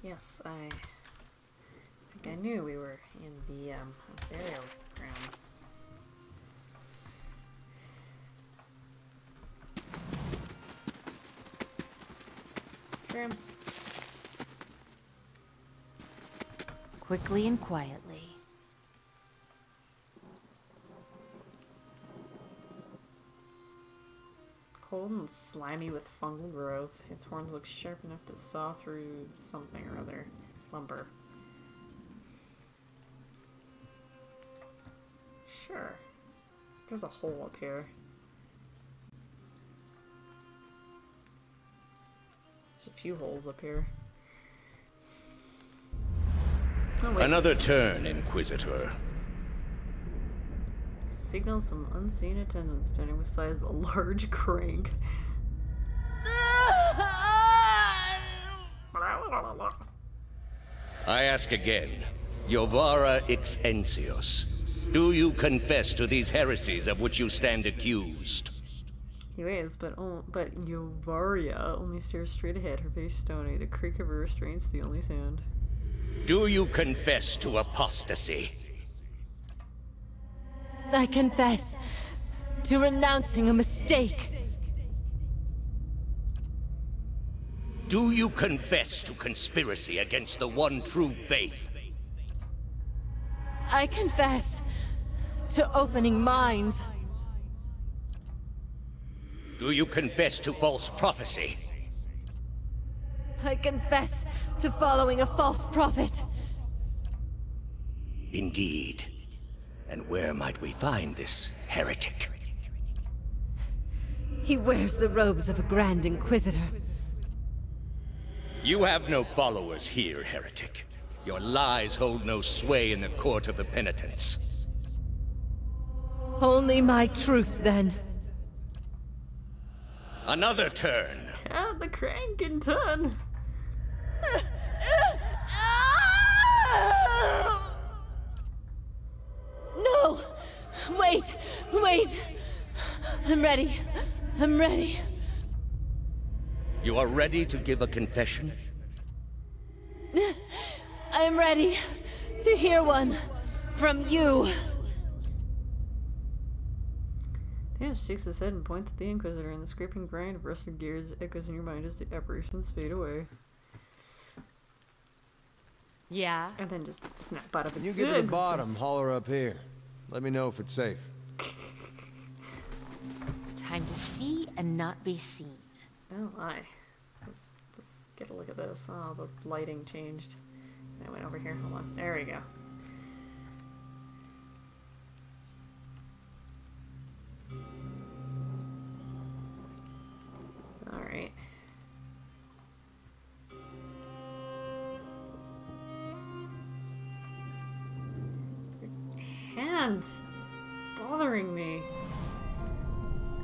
Yes, I think I knew we were in the burial grounds. Grams. Quickly and quietly. Cold and slimy with fungal growth. Its horns look sharp enough to saw through something or other. Lumber. Sure. There's a hole up here. There's a few holes up here. Oh, wait, Another turn, Inquisitor. Signal some unseen attendants standing beside a large crank. I ask again, Jovara Exensios, do you confess to these heresies of which you stand accused? He waves, but Yovaria only stares straight ahead, her face stony. The creak of her restraints the only sound. Do you confess to apostasy? I confess to renouncing a mistake. Do you confess to conspiracy against the one true faith? I confess to opening minds. Do you confess to false prophecy? I confess to following a false prophet. Indeed. And where might we find this heretic? He wears the robes of a Grand Inquisitor. You have no followers here, heretic. Your lies hold no sway in the court of the penitents. Only my truth, then. Another turn. Turn the crank and turn. No! Wait! Wait! I'm ready. I'm ready. You are ready to give a confession? I'm ready to hear one from you. Thanos shakes his head and points at the Inquisitor, and the scraping grind of rusted gears echoes in your mind as the apparitions fade away. Yeah? And then just snap out of it. When you get to the bottom, holler up here. Let me know if it's safe. Time to see and not be seen. Oh my. Let's get a look at this. Oh, the lighting changed. I went over here. Hold on. There we go. Alright. Hands! It's bothering me.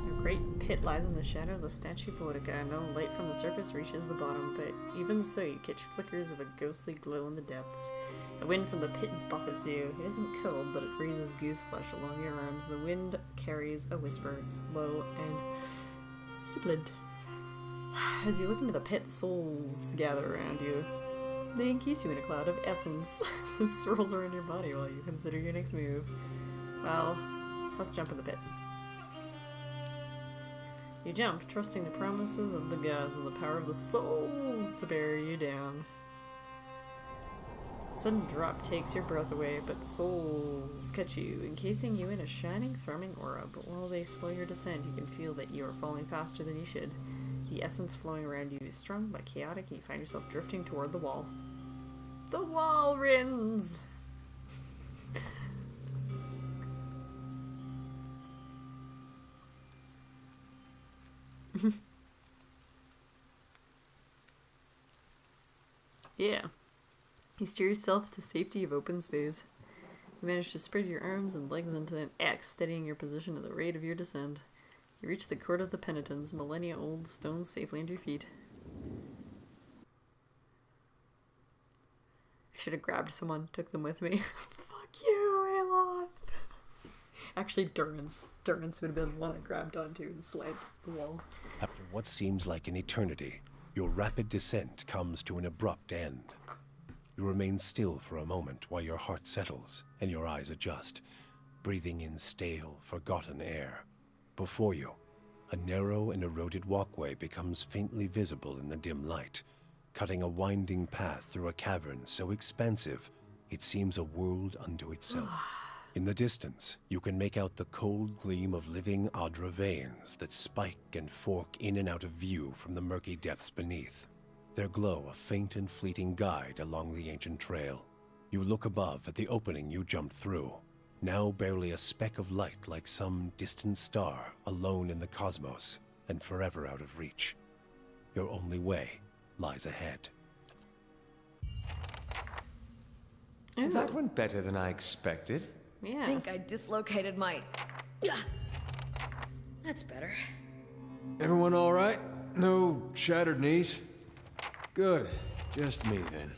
A great pit lies in the shadow of the statue Politica. No light from the surface reaches the bottom, but even so you catch flickers of a ghostly glow in the depths. The wind from the pit buffets you. It isn't cold, but it raises goose flesh along your arms. The wind carries a whisper, slow and sibilant. As you look into the pit, souls gather around you. They encase you in a cloud of essence that swirls around your body while you consider your next move. Well, let's jump in the pit. You jump, trusting the promises of the gods and the power of the souls to bear you down. A sudden drop takes your breath away, but the souls catch you, encasing you in a shining, thrumming aura. But while they slow your descent, you can feel that you are falling faster than you should. The essence flowing around you is strung but chaotic, and you find yourself drifting toward the wall. The wall rins! Yeah. You steer yourself to safety of open space. You manage to spread your arms and legs into an X, steadying your position at the rate of your descent. You reach the court of the penitents, millennia-old stones safely under your feet. I should have grabbed someone, took them with me. Fuck you, Aloth! Actually, Durance would have been the one I grabbed onto and slid the wall. After what seems like an eternity, your rapid descent comes to an abrupt end. You remain still for a moment while your heart settles and your eyes adjust, breathing in stale, forgotten air. Before you, a narrow and eroded walkway becomes faintly visible in the dim light, cutting a winding path through a cavern so expansive it seems a world unto itself. In the distance, you can make out the cold gleam of living Adra veins that spike and fork in and out of view from the murky depths beneath. Their glow a faint and fleeting guide along the ancient trail. You look above at the opening you jumped through, now barely a speck of light like some distant star alone in the cosmos and forever out of reach. Your only way lies ahead. That went better than I expected. Yeah. I think I dislocated my... Yeah. That's better. Everyone all right? No shattered knees? Good. Just me, then.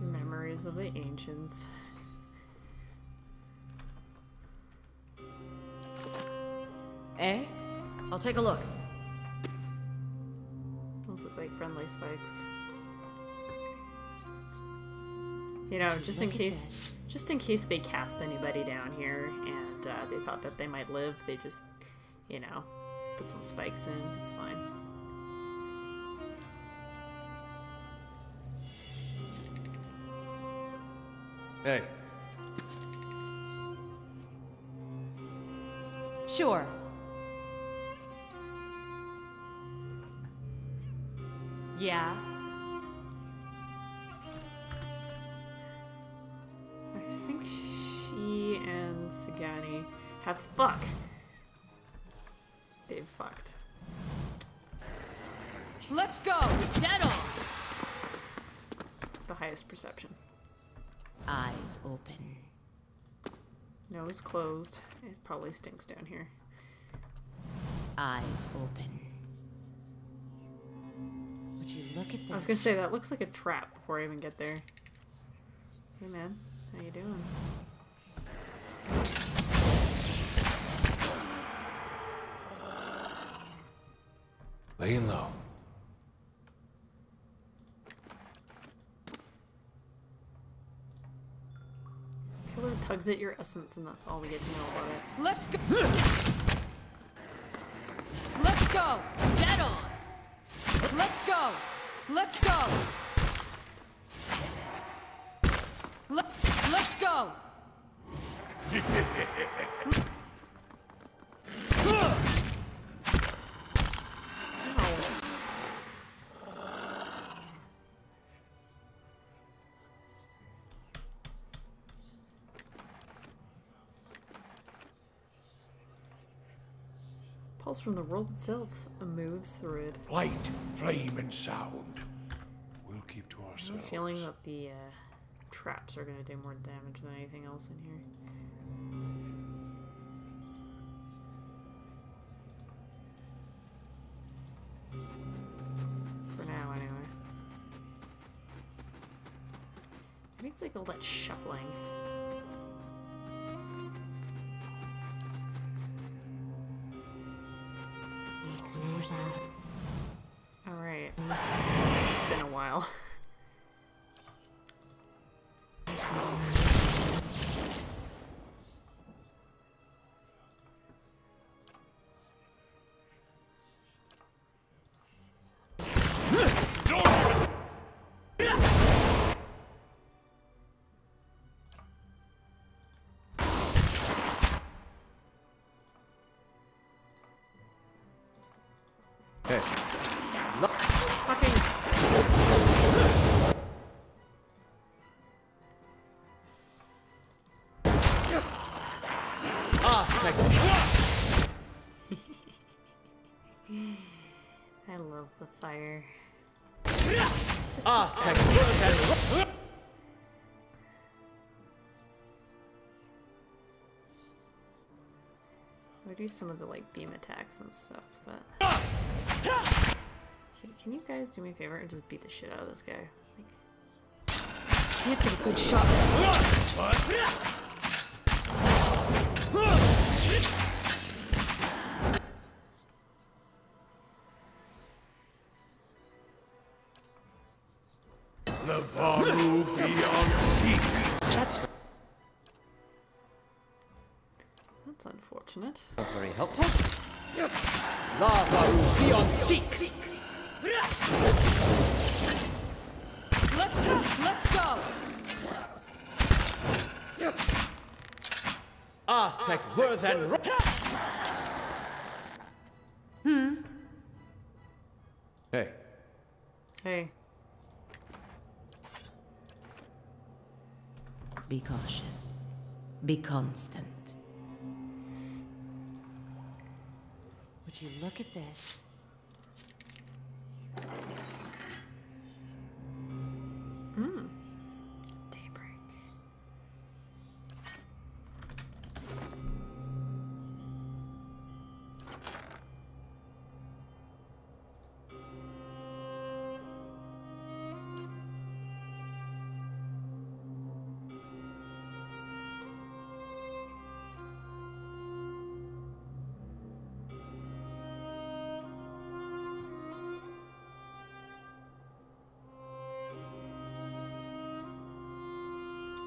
Memories of the ancients. Eh? I'll take a look. Those look like friendly spikes. You know, just in case they cast anybody down here and they thought that they might live, they just, you know, put some spikes in. It's fine. Hey. Sure. Yeah. I think she and Sagani have They've fucked. Let's go! Dead on! The highest perception. Eyes open. Nose closed. It probably stinks down here. Eyes open. Would you look at this? I was gonna say, that looks like a trap before I even get there. Hey man, how you doing? Laying low. Killer tugs at your essence, and that's all we get to know about it. Let's go! Let's go! Dead on! Let's go! Let's go! Let's go! Pulse from the world itself moves through it. Light, flame, and sound. We'll keep to I have ourselves. a feeling that the traps are going to do more damage than anything else in here. For now, anyway. I think like all that shuffling. Alright. It's been a while. Hey. I love the fire. It's just so sad. I would do some of the like beam attacks and stuff, but can you guys do me a favor and just beat the shit out of this guy? Like, Can't get a good shot. That's unfortunate. Not very helpful. Lava beyond seek. Let's go! Aztec worth and Hey, Hey. Be cautious. Be constant. Would you look at this? Daybreak.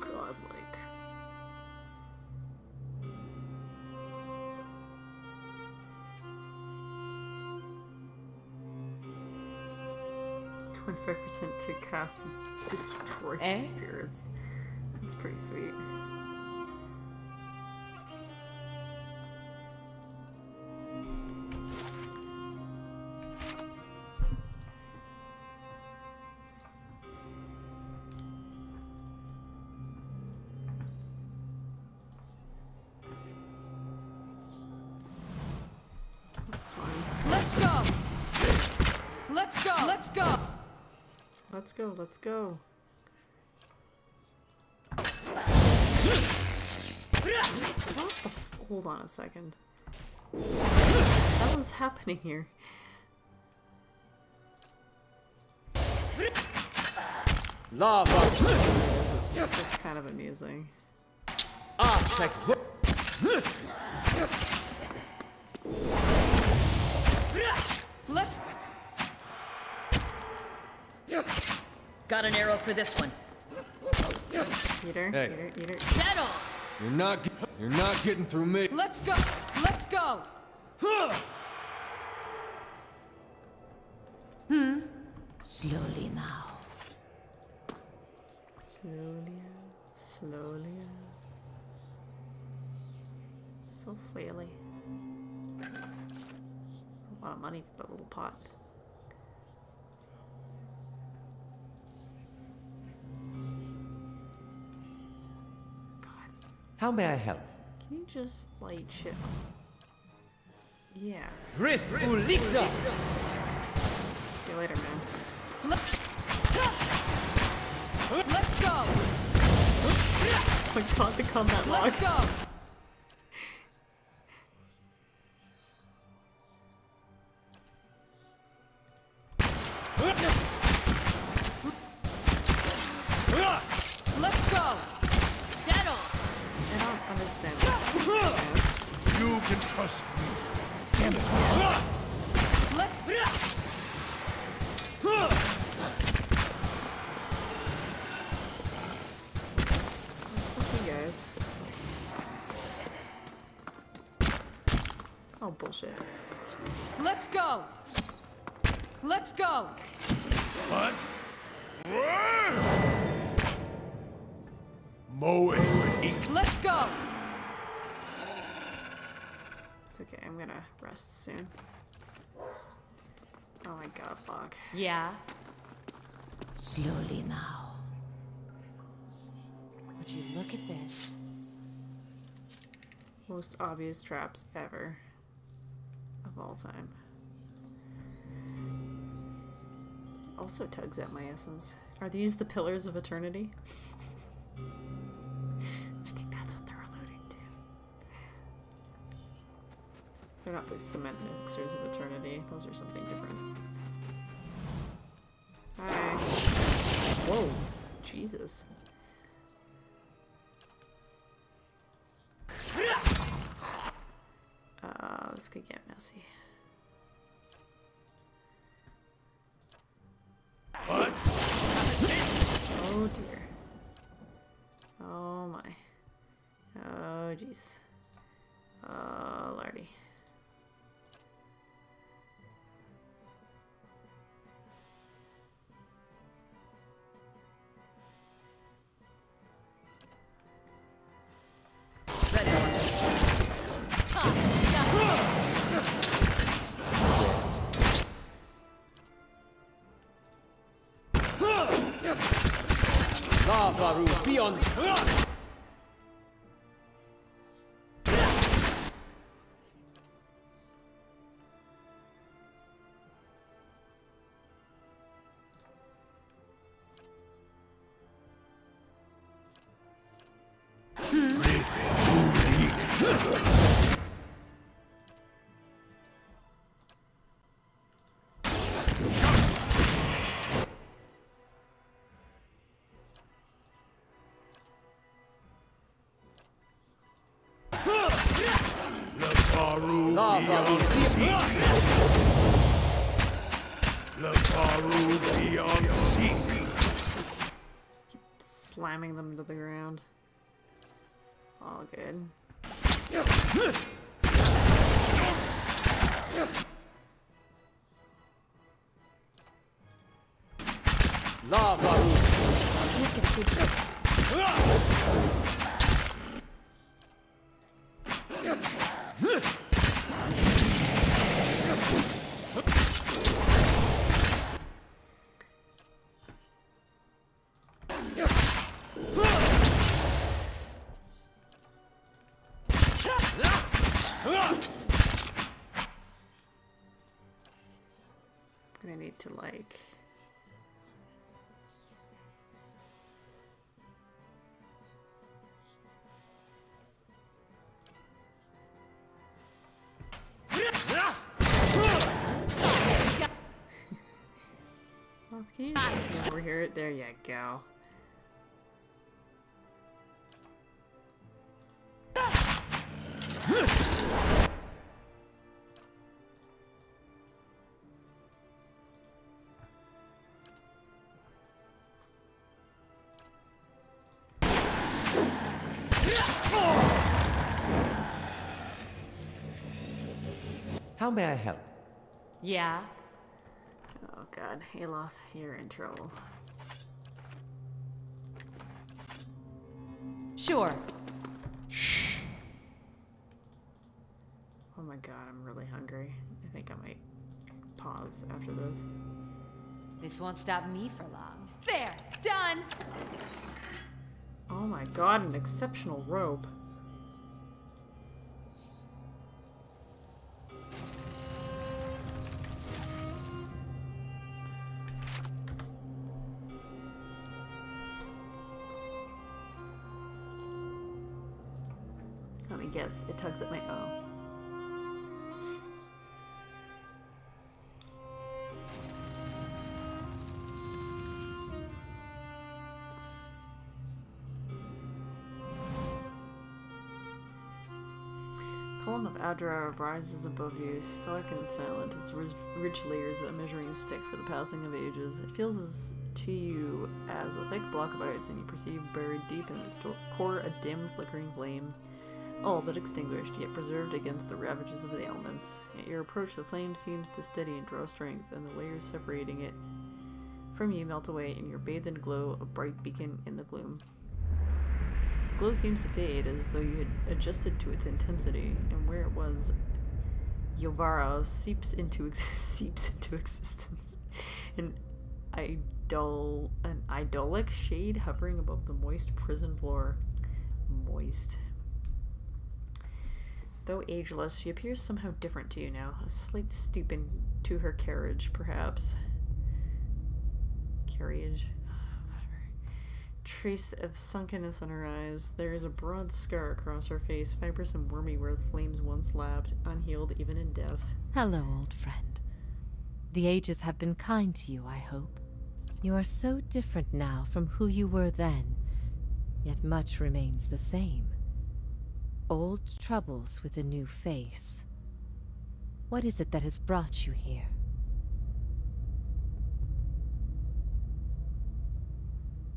Godlike. %25% to cast Destroy Spirits. That's pretty sweet. That's fine. Let's go! Let's go! Let's go! Let's go, let's go. Hold on a second. What was happening here? lava. It's kind of amusing. Aztec. Let's... Got an arrow for this one. Eater, Hey. eater, eater. Settle! you're not getting through me. Let's go! Let's go! Slowly now. Slowly, slowly. So flaily. A lot of money for that little pot. God, How may I help? can you just light shit? Yeah. Riff Ulikna. See you later, man. Let's go! Oh my god, the combat log. Let's go! Let's go! Settle! I don't understand what's happening. You can trust me. Let's... Fuck you guys. Oh, bullshit. Let's go! Let's go! What? Moe Ink. Let's go! It's okay, I'm gonna rest soon. Oh my god, Bach. Yeah? Slowly now. Would you look at this? Most obvious traps ever. Of all time. Also tugs at my essence. Are these the pillars of eternity? I think that's what they're alluding to. They're not the cement mixers of eternity. Those are something different. Hi. Whoa. Jesus. This could get messy. What? Oh dear. Oh my. Oh jeez. Lordy. Lava rule beyond. Lava beyond seek. Just keep slamming them to the ground. All good. lava Gonna need to like well, can you just get over here? There you go. How may I help? Yeah? Oh god, Aloth, you're in trouble. Sure. Oh my god, I'm really hungry. I think I might pause after this. This won't stop me for long. There! Done! Oh my god, an exceptional robe. Let me guess, it tugs at my O. Column of Adra rises above you, stoic and silent, its rich layers a measuring stick for the passing of ages. It feels to you as a thick block of ice, and you perceive buried deep in its core a dim, flickering flame, all but extinguished, yet preserved against the ravages of the elements. At your approach, the flame seems to steady and draw strength, and the layers separating it from you melt away, and you're bathed in glow, a bright beacon in the gloom. The glow seems to fade, as though you had adjusted to its intensity, and where it was, Yovara seeps into existence. An idyllic shade hovering above the moist prison floor. Moist. Though ageless, she appears somehow different to you now, a slight stooping to her carriage, perhaps. Carriage? Whatever. Trace of sunkenness in her eyes. There is a broad scar across her face, fibrous and wormy where the flames once lapped, unhealed even in death. Hello, old friend. The ages have been kind to you, I hope. You are so different now from who you were then, yet much remains the same. Old troubles with a new face. What is it that has brought you here?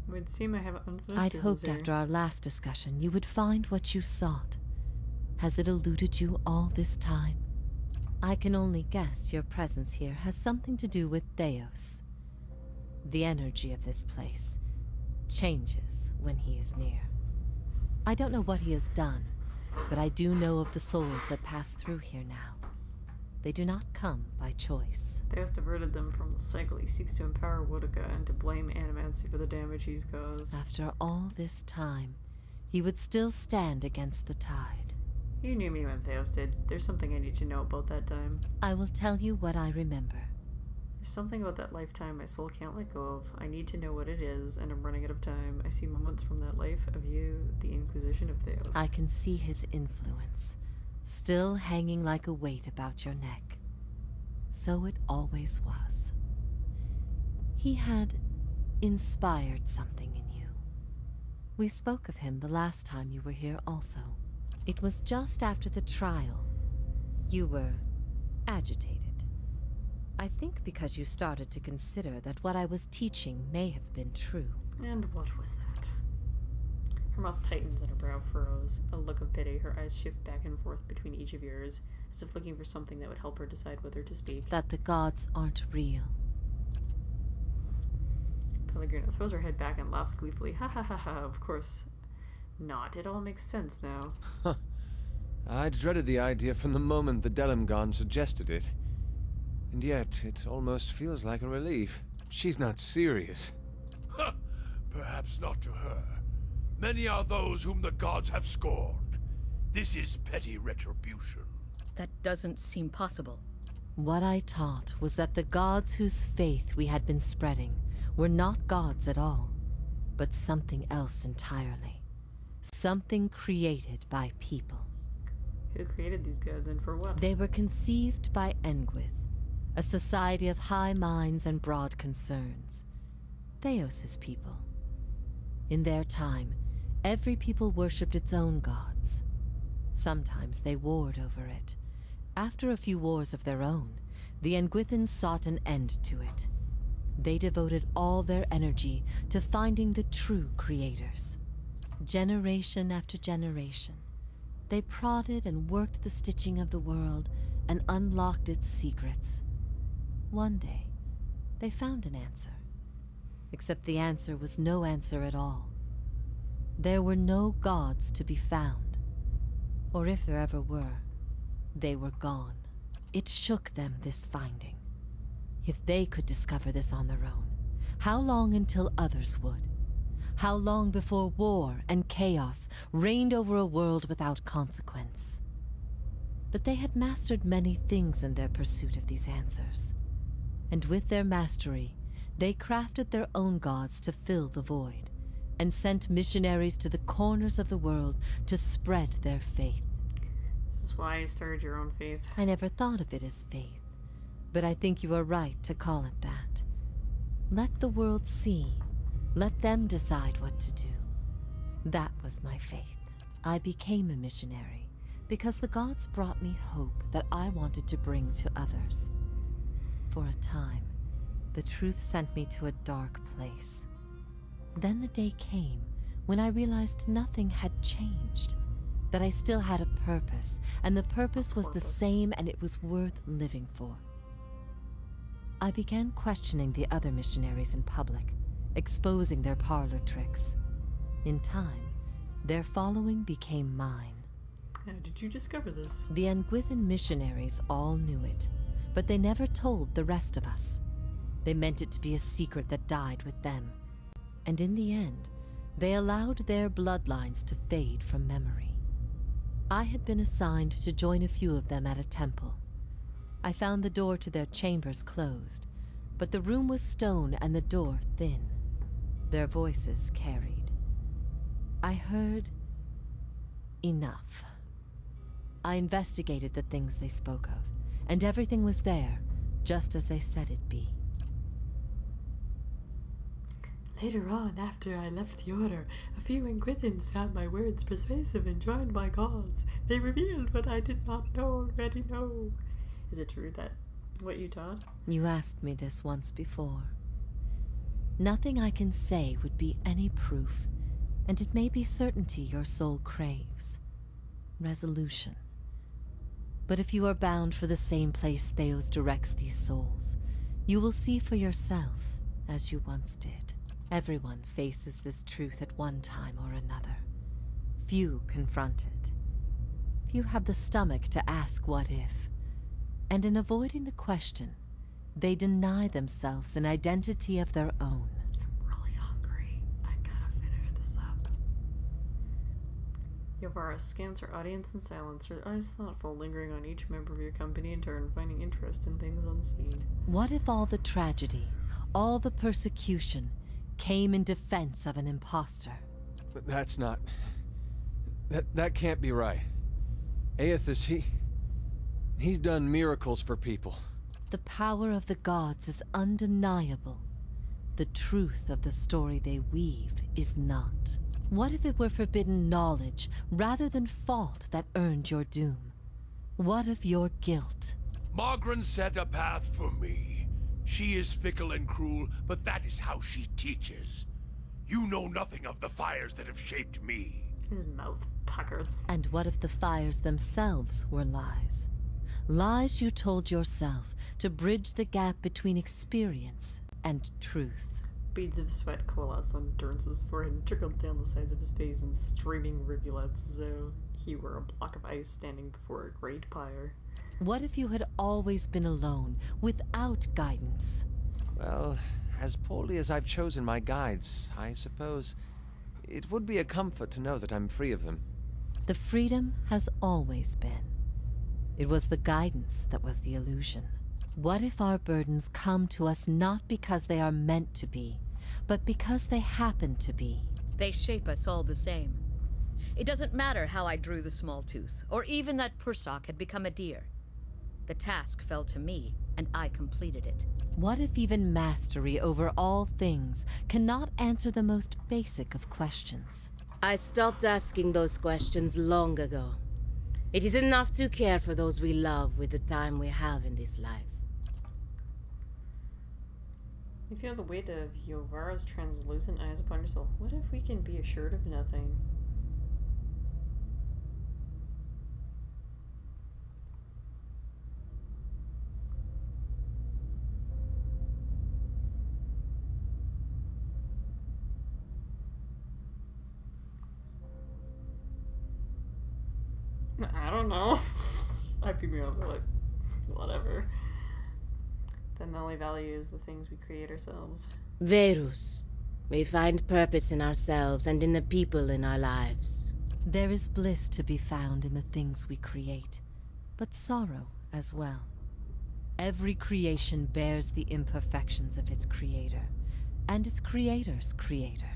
It would seem I have unfinished I'd business hoped here. after our last discussion you would find what you sought. Has it eluded you all this time? I can only guess your presence here has something to do with Theos. The energy of this place changes when he is near. I don't know what he has done, but I do know of the souls that pass through here now. They do not come by choice. Theos diverted them from the cycle he seeks to empower Woodica and to blame Animancy for the damage he's caused. After all this time, he would still stand against the tide. You knew me when Theos did. There's something I need to know about that time. I will tell you what I remember. There's something about that lifetime my soul can't let go of. I need to know what it is, and I'm running out of time. I see moments from that life of you, the Inquisition of Theos. I can see his influence, still hanging like a weight about your neck. So it always was. He had inspired something in you. We spoke of him the last time you were here also. It was just after the trial. You were agitated. I think because you started to consider that what I was teaching may have been true. And what was that? Her mouth tightens and her brow furrows. A look of pity, her eyes shift back and forth between each of yours, as if looking for something that would help her decide whether to speak. That the gods aren't real. Pellegrino throws her head back and laughs gleefully. Ha ha ha ha, of course not. It all makes sense now. Huh. I'd dreaded the idea from the moment the Delimgon suggested it. And yet, it almost feels like a relief. She's not serious. Perhaps not to her. Many are those whom the gods have scorned. This is petty retribution. That doesn't seem possible. What I taught was that the gods whose faith we had been spreading were not gods at all, but something else entirely. Something created by people. Who created these guys and for what? They were conceived by Engwyth, a society of high minds and broad concerns. Theos' people. In their time, every people worshipped its own gods. Sometimes they warred over it. After a few wars of their own, the Engwythans sought an end to it. They devoted all their energy to finding the true creators. Generation after generation, they prodded and worked the stitching of the world and unlocked its secrets. One day, they found an answer. Except the answer was no answer at all. There were no gods to be found. Or if there ever were, they were gone. It shook them, this finding. If they could discover this on their own, how long until others would? How long before war and chaos reigned over a world without consequence? But they had mastered many things in their pursuit of these answers. And with their mastery, they crafted their own gods to fill the void, and sent missionaries to the corners of the world to spread their faith. This is why you started your own faith. I never thought of it as faith, but I think you are right to call it that. Let the world see. Let them decide what to do. That was my faith. I became a missionary because the gods brought me hope that I wanted to bring to others. For a time, the truth sent me to a dark place. Then the day came when I realized nothing had changed, that I still had a purpose, and the purpose was the same and it was worth living for. I began questioning the other missionaries in public, exposing their parlor tricks. In time, their following became mine. How did you discover this? The Engwythan missionaries all knew it, but they never told the rest of us. They meant it to be a secret that died with them. And in the end, they allowed their bloodlines to fade from memory. I had been assigned to join a few of them at a temple. I found the door to their chambers closed, but the room was stone and the door thin. Their voices carried. I heard enough. I investigated the things they spoke of, and everything was there, just as they said it'd be. Later on, after I left the Order, a few Engwythans found my words persuasive and joined my cause. They revealed what I did not already know. Is it true that what you taught? You asked me this once before. Nothing I can say would be any proof, and it may be certainty your soul craves. resolution. But if you are bound for the same place Theos directs these souls, you will see for yourself as you once did. Everyone faces this truth at one time or another. Few confront it. Few have the stomach to ask what if. And in avoiding the question, they deny themselves an identity of their own. I'm really hungry. I gotta finish this up. Yovara scans her audience in silence, her eyes thoughtful, lingering on each member of your company in turn, finding interest in things unseen. What if all the tragedy, all the persecution, came in defense of an imposter? That's not... That can't be right. Aethys, he's done miracles for people. The power of the gods is undeniable. The truth of the story they weave is not. What if it were forbidden knowledge rather than fault that earned your doom? What of your guilt? Margren set a path for me. She is fickle and cruel, but that is how she teaches. You know nothing of the fires that have shaped me. His mouth puckers. And what if the fires themselves were lies? Lies you told yourself to bridge the gap between experience and truth. Beads of sweat coalesce on Durrance's forehead and trickled down the sides of his face in streaming rivulets as though he were a block of ice standing before a great pyre. What if you had always been alone, without guidance? Well, as poorly as I've chosen my guides, I suppose it would be a comfort to know that I'm free of them. The freedom has always been. It was the guidance that was the illusion. What if our burdens come to us not because they are meant to be, but because they happen to be? They shape us all the same. It doesn't matter how I drew the small tooth, or even that Pursock had become a deer. The task fell to me, and I completed it. What if even mastery over all things cannot answer the most basic of questions? I stopped asking those questions long ago. It is enough to care for those we love with the time we have in this life. You feel the weight of Yovara's translucent eyes upon your soul. What if we can be assured of nothing? I don't know. I'd be me over like, whatever. Then the only value is the things we create ourselves. Verus. We find purpose in ourselves and in the people in our lives. There is bliss to be found in the things we create, but sorrow as well. Every creation bears the imperfections of its creator, and its creator's creator.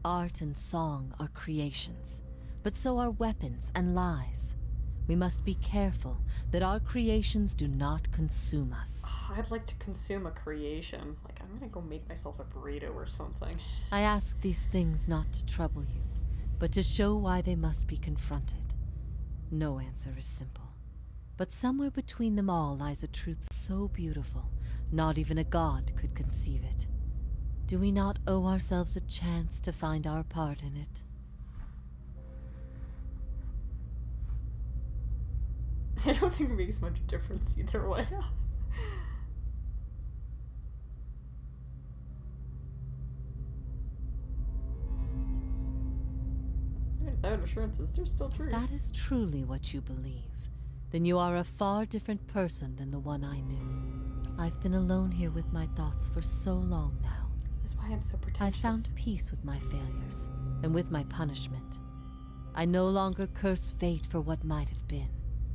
Art and song are creations, but so are weapons and lies. We must be careful that our creations do not consume us. Oh, I'd like to consume a creation. Like, I'm gonna go make myself a burrito or something. I ask these things not to trouble you, but to show why they must be confronted. No answer is simple, but somewhere between them all lies a truth so beautiful, not even a god could conceive it. Do we not owe ourselves a chance to find our part in it? I don't think it makes much difference either way. Without assurances, they're still true. That is truly what you believe. Then you are a far different person than the one I knew. I've been alone here with my thoughts for so long now. That's why I'm so I pretentious. found peace with my failures, and with my punishment. I no longer curse fate for what might have been.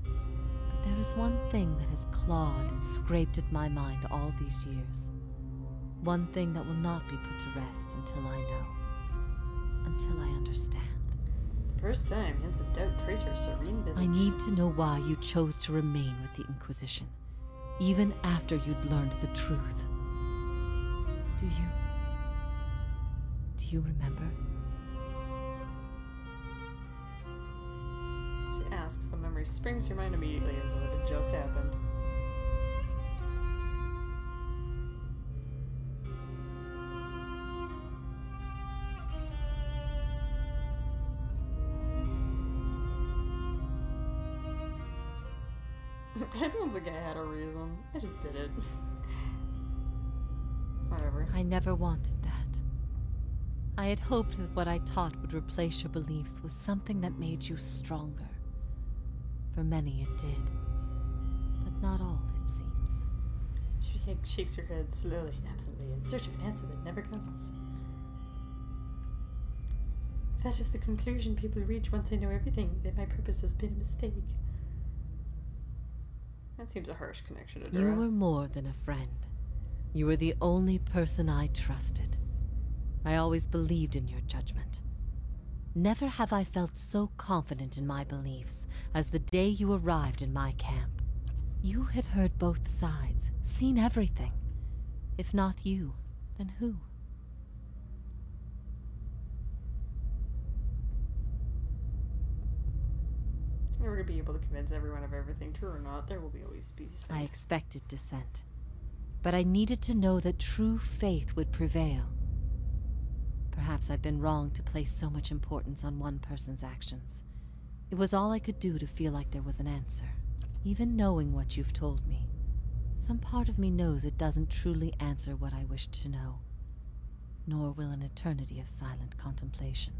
But there is one thing that has clawed and scraped at my mind all these years. One thing that will not be put to rest until I know. Until I understand. First time, hints of doubt trace her serene visage. I need to know why you chose to remain with the Inquisition, even after you'd learned the truth. Do you remember? She asks, the memory springs to your mind immediately as though it had just happened. I don't think I had a reason. I just did it. Whatever. I never wanted that. I had hoped that what I taught would replace your beliefs with something that made you stronger. For many it did. But not all, it seems. She shakes her head slowly, absently, in search of an answer that never comes. If that is the conclusion people reach once they know everything, then my purpose has been a mistake. That seems a harsh connection to draw. You were more than a friend. You were the only person I trusted. I always believed in your judgment. Never have I felt so confident in my beliefs as the day you arrived in my camp. You had heard both sides, seen everything. If not you, then who? Never gonna be able to convince everyone of everything, true or not. There will always be some. I expected dissent. But I needed to know that true faith would prevail. Perhaps I've been wrong to place so much importance on one person's actions. It was all I could do to feel like there was an answer. Even knowing what you've told me, some part of me knows it doesn't truly answer what I wished to know. Nor will an eternity of silent contemplation.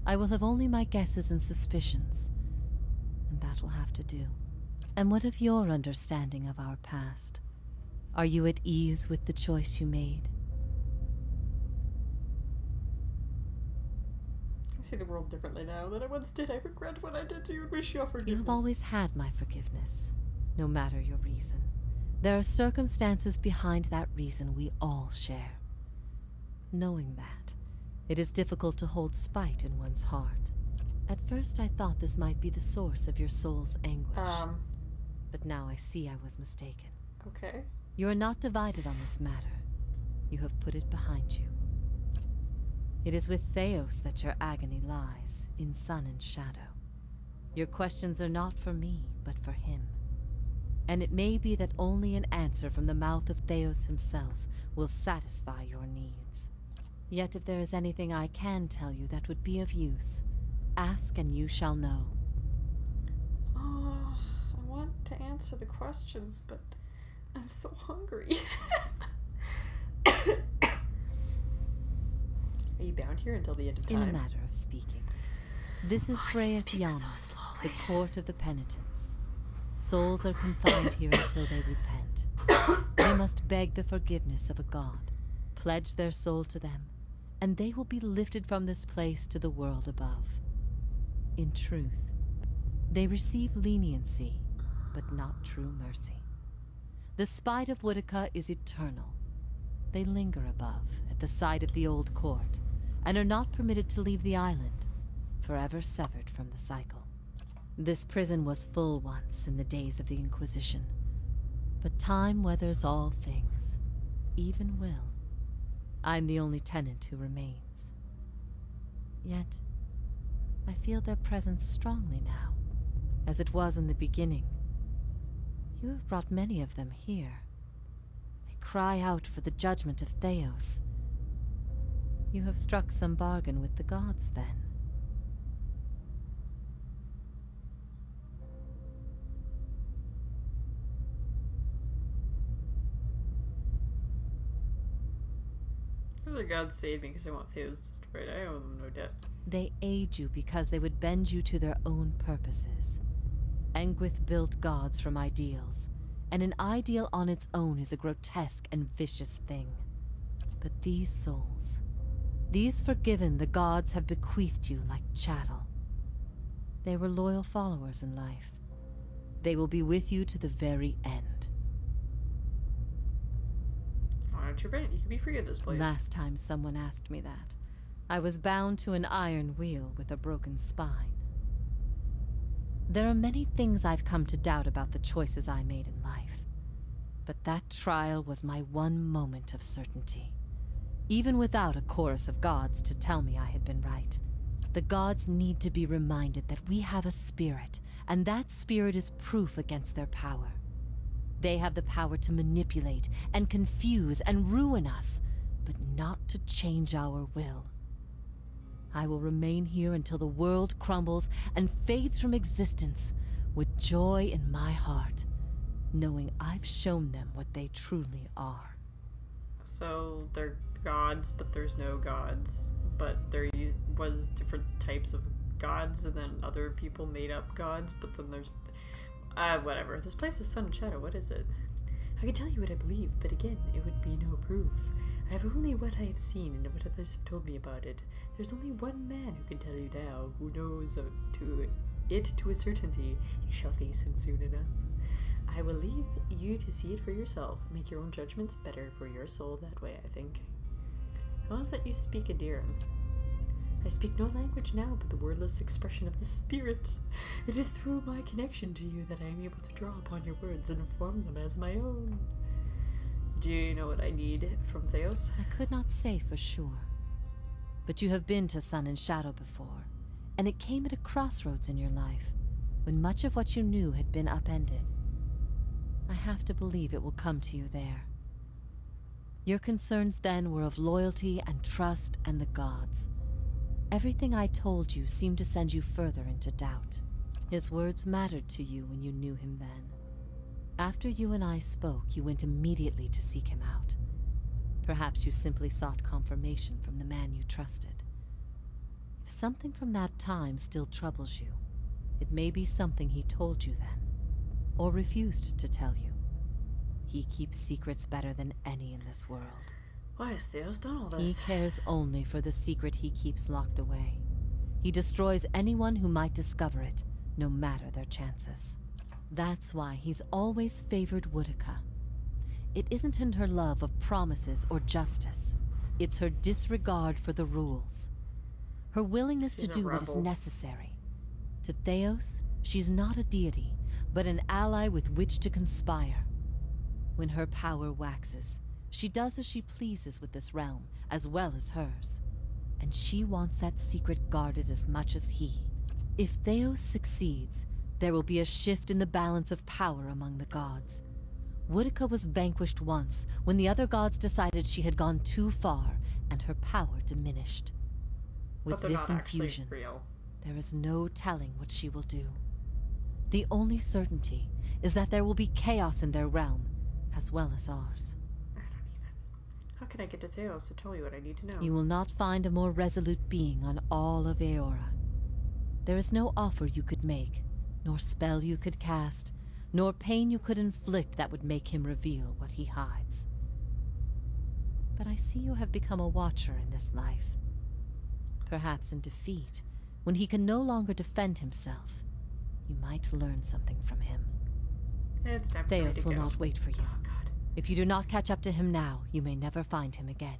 I will have only my guesses and suspicions, and that will have to do. And what of your understanding of our past? Are you at ease with the choice you made? I see the world differently now than I once did. I regret what I did to you and wish you all forgiveness. You have always had my forgiveness, no matter your reason. There are circumstances behind that reason we all share. Knowing that, it is difficult to hold spite in one's heart. At first I thought this might be the source of your soul's anguish. But now I see I was mistaken. Okay. You are not divided on this matter. You have put it behind you. It is with Theos that your agony lies, in sun and shadow. Your questions are not for me, but for him. And it may be that only an answer from the mouth of Theos himself will satisfy your needs. Yet if there is anything I can tell you that would be of use, ask and you shall know. Oh, I want to answer the questions, but I'm so hungry. Are you bound here until the end of time? In a matter of speaking. This is Freya's Yamas, the court of the penitents. Souls are confined here until they repent. They must beg the forgiveness of a god, pledge their soul to them, and they will be lifted from this place to the world above. In truth, they receive leniency, but not true mercy. The spite of Whitaker is eternal. They linger above, at the side of the old court, and are not permitted to leave the island, forever severed from the cycle. This prison was full once in the days of the Inquisition, but time weathers all things, even will. I'm the only tenant who remains. Yet, I feel their presence strongly now, as it was in the beginning. You have brought many of them here. They cry out for the judgment of Theos. You have struck some bargain with the gods, then. The gods saved me because they want Theos destroyed. I owe them no debt. They aid you because they would bend you to their own purposes. Engwith built gods from ideals, and an ideal on its own is a grotesque and vicious thing. But these souls, these forgiven the gods have bequeathed you like chattel. They were loyal followers in life. They will be with you to the very end. Why don't you rent? You could be free of this place. Last time someone asked me that, I was bound to an iron wheel with a broken spine. There are many things I've come to doubt about the choices I made in life. But that trial was my one moment of certainty. Even without a chorus of gods to tell me I had been right. The gods need to be reminded that we have a spirit, and that spirit is proof against their power. They have the power to manipulate and confuse and ruin us, but not to change our will. I will remain here until the world crumbles and fades from existence, with joy in my heart, knowing I've shown them what they truly are. So they're gods, but there's no gods. But there was different types of gods, and then other people made up gods, but then there's... whatever. This place is Sun and Shadow. What is it? I can tell you what I believe, but again, it would be no proof. I have only what I have seen and what others have told me about it. There's only one man who can tell you now, who knows to a certainty. You shall face him soon enough. I will leave you to see it for yourself. Make your own judgments better for your soul that way, I think. How is that you speak Adiran? I speak no language now but the wordless expression of the spirit. It is through my connection to you that I am able to draw upon your words and form them as my own. Do you know what I need from Theos? I could not say for sure. But you have been to Sun and Shadow before, and it came at a crossroads in your life, when much of what you knew had been upended. I have to believe it will come to you there. Your concerns then were of loyalty and trust and the gods. Everything I told you seemed to send you further into doubt. His words mattered to you when you knew him then. After you and I spoke, you went immediately to seek him out. Perhaps you simply sought confirmation from the man you trusted. If something from that time still troubles you, it may be something he told you then, or refused to tell you. He keeps secrets better than any in this world. Why has Theos done all this? He cares only for the secret he keeps locked away. He destroys anyone who might discover it, no matter their chances. That's why he's always favored Woodica. It isn't in her love of promises or justice. It's her disregard for the rules. Her willingness to do what is necessary. To Theos, she's not a deity, but an ally with which to conspire. When her power waxes, she does as she pleases with this realm, as well as hers. And she wants that secret guarded as much as he. If Theos succeeds, there will be a shift in the balance of power among the gods. Woodica was vanquished once, when the other gods decided she had gone too far, and her power diminished. With this infusion, there is no telling what she will do. The only certainty is that there will be chaos in their realm, as well as ours. How can I get to Theos to tell me what I need to know? You will not find a more resolute being on all of Eora. There is no offer you could make, nor spell you could cast, nor pain you could inflict that would make him reveal what he hides. But I see you have become a watcher in this life. Perhaps in defeat, when he can no longer defend himself, you might learn something from him. It's time for Theos me to will go. not wait for you. Oh, God. If you do not catch up to him now, you may never find him again.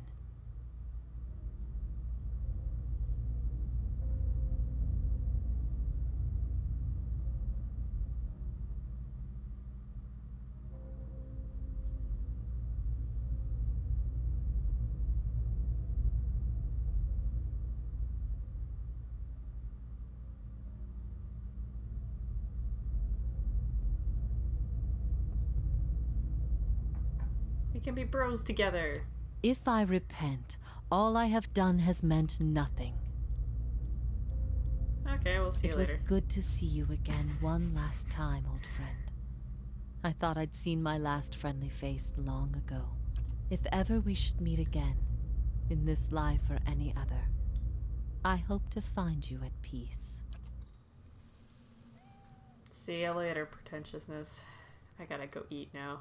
We can be bros together. If I repent, all I have done has meant nothing. Okay, we'll see you later. It was good to see you again one last time, old friend. I thought I'd seen my last friendly face long ago. If ever we should meet again, in this life or any other, I hope to find you at peace. See you later, pretentiousness. I gotta go eat now.